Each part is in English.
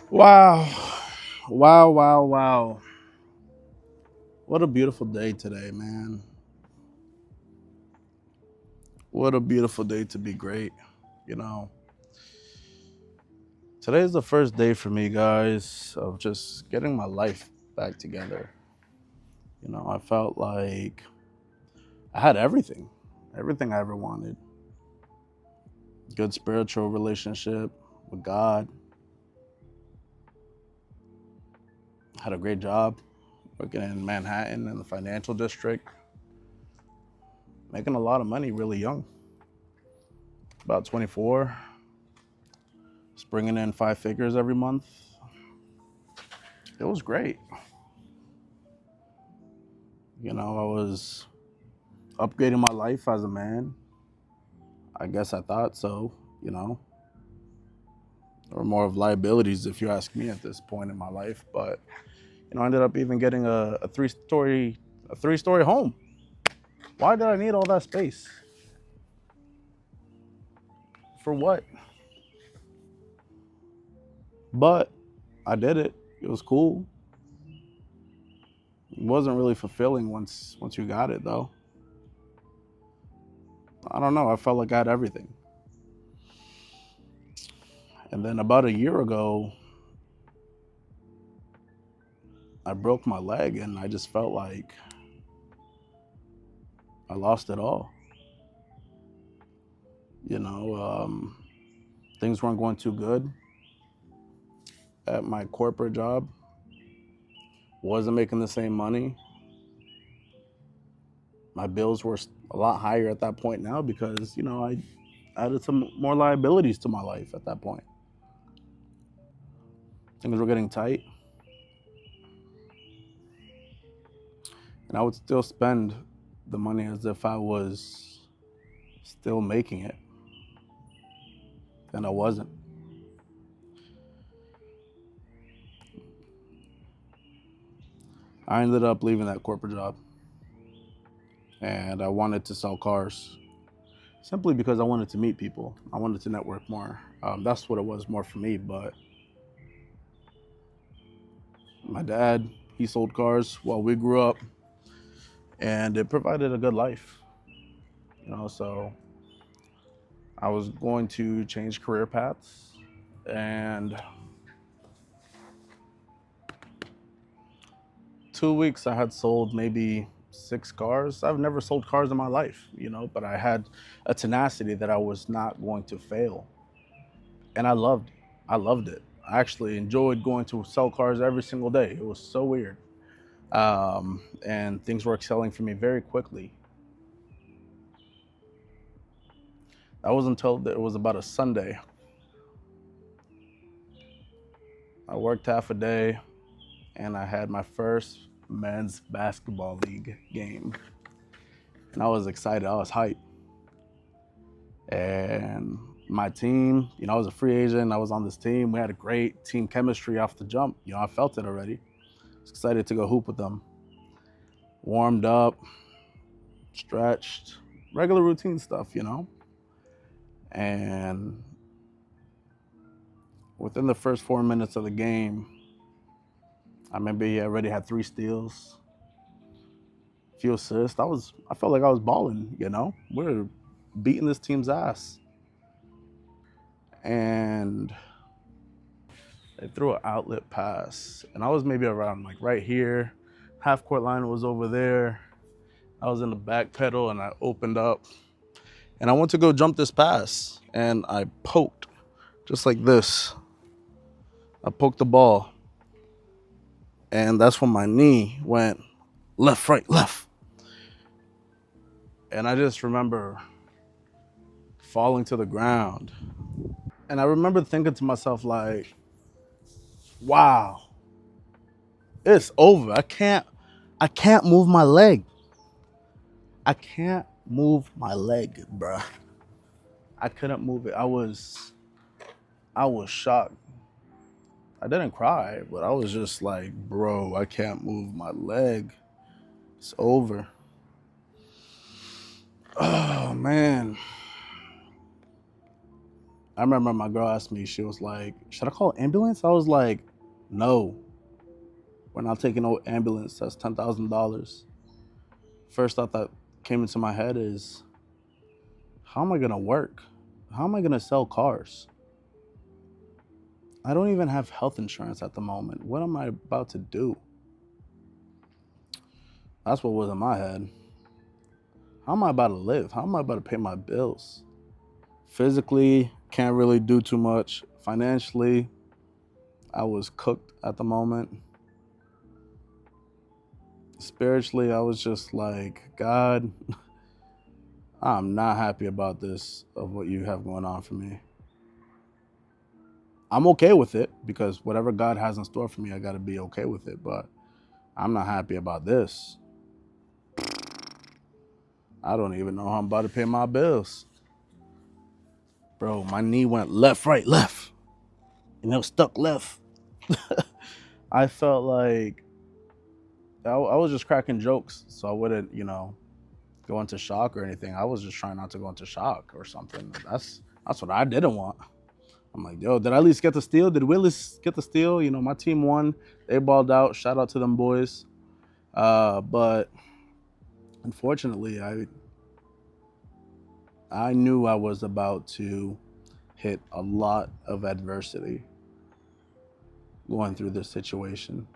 Wow. Wow, wow, wow. What a beautiful day today, man. What a beautiful day to be great. You know, today's the first day for me, guys, of just getting my life back together. I felt like I had everything I ever wanted. Good spiritual relationship with God, had a great job working in Manhattan in the financial district, making a lot of money really young, about 24, just bringing in 5 figures every month. It was great. I was upgrading my life as a man. I guess I thought so. You know, or more of liabilities, if you ask me, at this point in my life. But I ended up even getting a three story home. Why did I need all that space? For what? But I did it. It was cool. It wasn't really fulfilling once you got it though. I don't know. I felt like I had everything. And then about a year ago, I broke my leg, and I just felt like I lost it all. You know, things weren't going too good at my corporate job. Wasn't making the same money. My bills were a lot higher at that point now because I added some more liabilities to my life at that point. Things were getting tight, and I would still spend the money as if I was still making it, and I wasn't. I ended up leaving that corporate job, and I wanted to sell cars simply because I wanted to meet people. I wanted to network more. That's what it was more for me. But my dad, he sold cars while we grew up, and it provided a good life. So I was going to change career paths, and 2 weeks I had sold maybe 6 cars. I've never sold cars in my life, but I had a tenacity that I was not going to fail, and I loved it. I actually enjoyed going to sell cars every single day. It was so weird, and things were excelling for me very quickly. That was until it was about a Sunday. I worked half a day, and I had my first men's basketball league game. And I was excited. I was hyped. And my team, I was a free agent. I was on this team. We had a great team chemistry off the jump. I felt it already. I was excited to go hoop with them. Warmed up, stretched, regular routine stuff. And within the first 4 minutes of the game, I remember he already had 3 steals, few assists. I felt like I was balling. We were beating this team's ass. And they threw an outlet pass. And I was maybe around like right here. Half court line was over there. I was in the back pedal, and I opened up. And I went to go jump this pass. And I poked just like this. I poked the ball. And that's when my knee went left, right, left. And I just remember falling to the ground. And I remember thinking to myself, like, wow, it's over. I can't move my leg. I can't move my leg, bruh. I couldn't move it. I was shocked. I didn't cry, but I was just like, bro, I can't move my leg. It's over. Oh man. I remember my girl asked me, she was like, should I call an ambulance? I was like, no, we're not taking no ambulance. That's $10,000. First thought that came into my head is, how am I going to work? How am I going to sell cars? I don't even have health insurance at the moment. What am I about to do? That's what was in my head. How am I about to live? How am I about to pay my bills? Physically, can't really do too much. Financially, I was cooked at the moment. Spiritually, I was just like, God, I'm not happy about this, of what you have going on for me. I'm okay with it because whatever God has in store for me, I got to be okay with it. But I'm not happy about this. I don't even know how I'm about to pay my bills. Bro, my knee went left, right, left. And it was stuck left. I felt like I was just cracking jokes so I wouldn't, go into shock or anything. I was just trying not to go into shock or something. That's what I didn't want. I'm like, yo, did I at least get the steal? Did Willis get the steal? My team won. They balled out. Shout out to them boys. But unfortunately, I knew I was about to hit a lot of adversity going through this situation.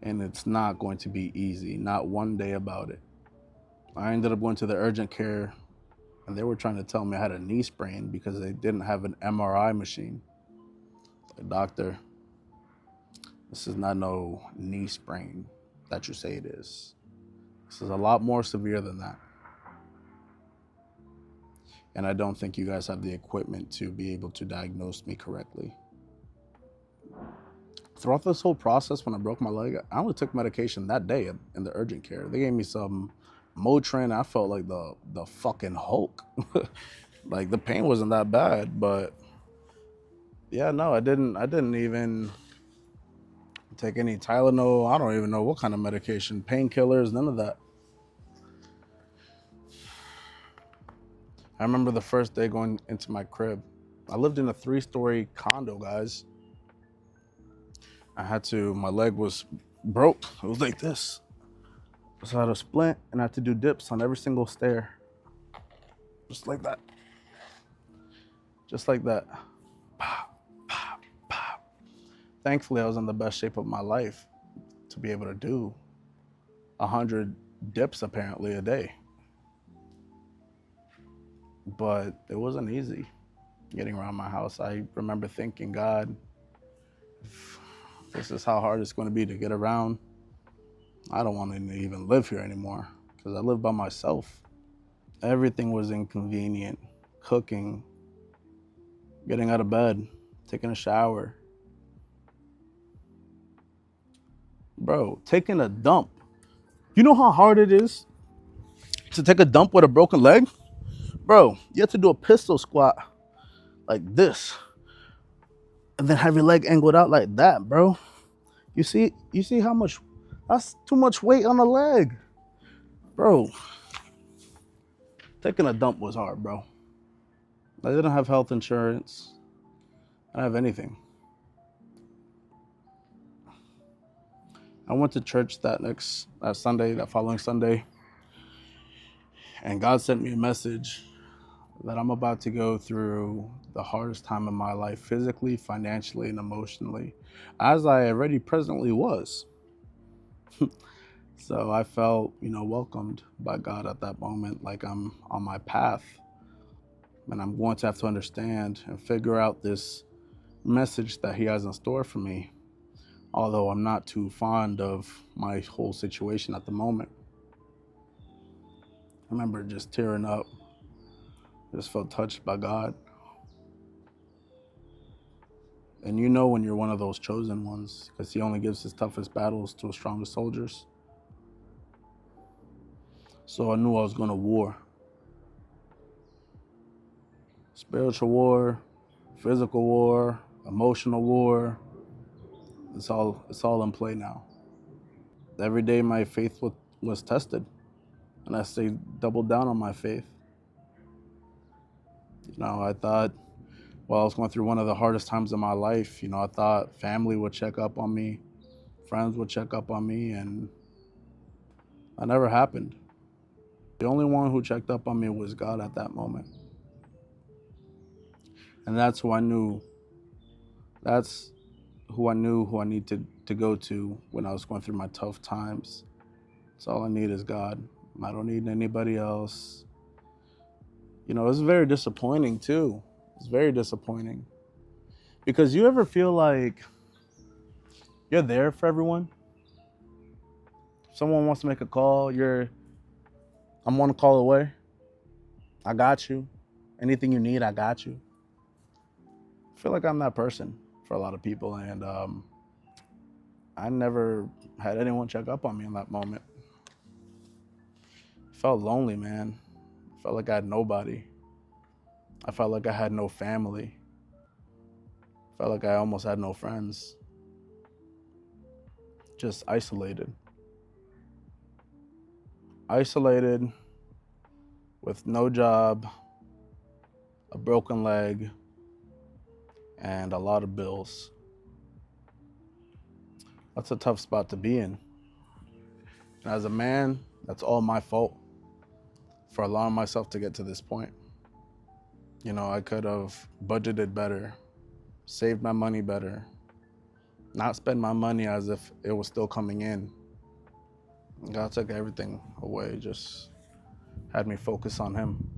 And it's not going to be easy, not one day about it. I ended up going to the urgent care, and they were trying to tell me I had a knee sprain because they didn't have an MRI machine. Like, doctor, this is not no knee sprain that you say it is. This is a lot more severe than that. And I don't think you guys have the equipment to be able to diagnose me correctly. Throughout this whole process, when I broke my leg, I only took medication that day in the urgent care. They gave me some Motrin. I felt like the fucking Hulk. Like, the pain wasn't that bad, but yeah, no, I didn't even take any Tylenol. I don't even know what kind of medication, painkillers, none of that. I remember the first day going into my crib. I lived in a 3-story condo, guys. My leg was broke. It was like this. So I had a splint and I had to do dips on every single stair. Just like that. Just like that. Pop, pop, pop. Thankfully, I was in the best shape of my life to be able to do 100 dips apparently a day. But it wasn't easy getting around my house. I remember thinking, God, if this is how hard it's going to be to get around, I don't want to even live here anymore because I live by myself. Everything was inconvenient. Cooking, getting out of bed, taking a shower. Bro, taking a dump. You know how hard it is to take a dump with a broken leg? Bro, you have to do a pistol squat like this and then have your leg angled out like that, bro. You see how much, that's too much weight on the leg. Bro, taking a dump was hard, bro. I didn't have health insurance. I didn't have anything. I went to church that following Sunday, and God sent me a message that I'm about to go through the hardest time in my life, physically, financially, and emotionally, as I already presently was. So I felt, welcomed by God at that moment, like I'm on my path, and I'm going to have to understand and figure out this message that He has in store for me, although I'm not too fond of my whole situation at the moment. I remember just tearing up, just felt touched by God. And when you're one of those chosen ones, because He only gives His toughest battles to His strongest soldiers. So I knew I was going to war. Spiritual war, physical war, emotional war. It's all in play now. Every day my faith was tested, and I stayed doubled down on my faith. I thought, well, I was going through one of the hardest times of my life. I thought family would check up on me, friends would check up on me, and that never happened. The only one who checked up on me was God at that moment. And that's who I knew. That's who I knew who I needed to go to when I was going through my tough times. That's all I need is God. I don't need anybody else. It's very disappointing too. It's very disappointing. Because you ever feel like you're there for everyone? Someone wants to make a call, I'm 1 call away. I got you. Anything you need, I got you. I feel like I'm that person for a lot of people, and I never had anyone check up on me in that moment. I felt lonely, man. I felt like I had nobody. I felt like I had no family. I felt like I almost had no friends. Just isolated. Isolated with no job, a broken leg, and a lot of bills. That's a tough spot to be in. And as a man, that's all my fault for allowing myself to get to this point. I could have budgeted better, saved my money better, not spend my money as if it was still coming in. God took everything away, just had me focus on Him.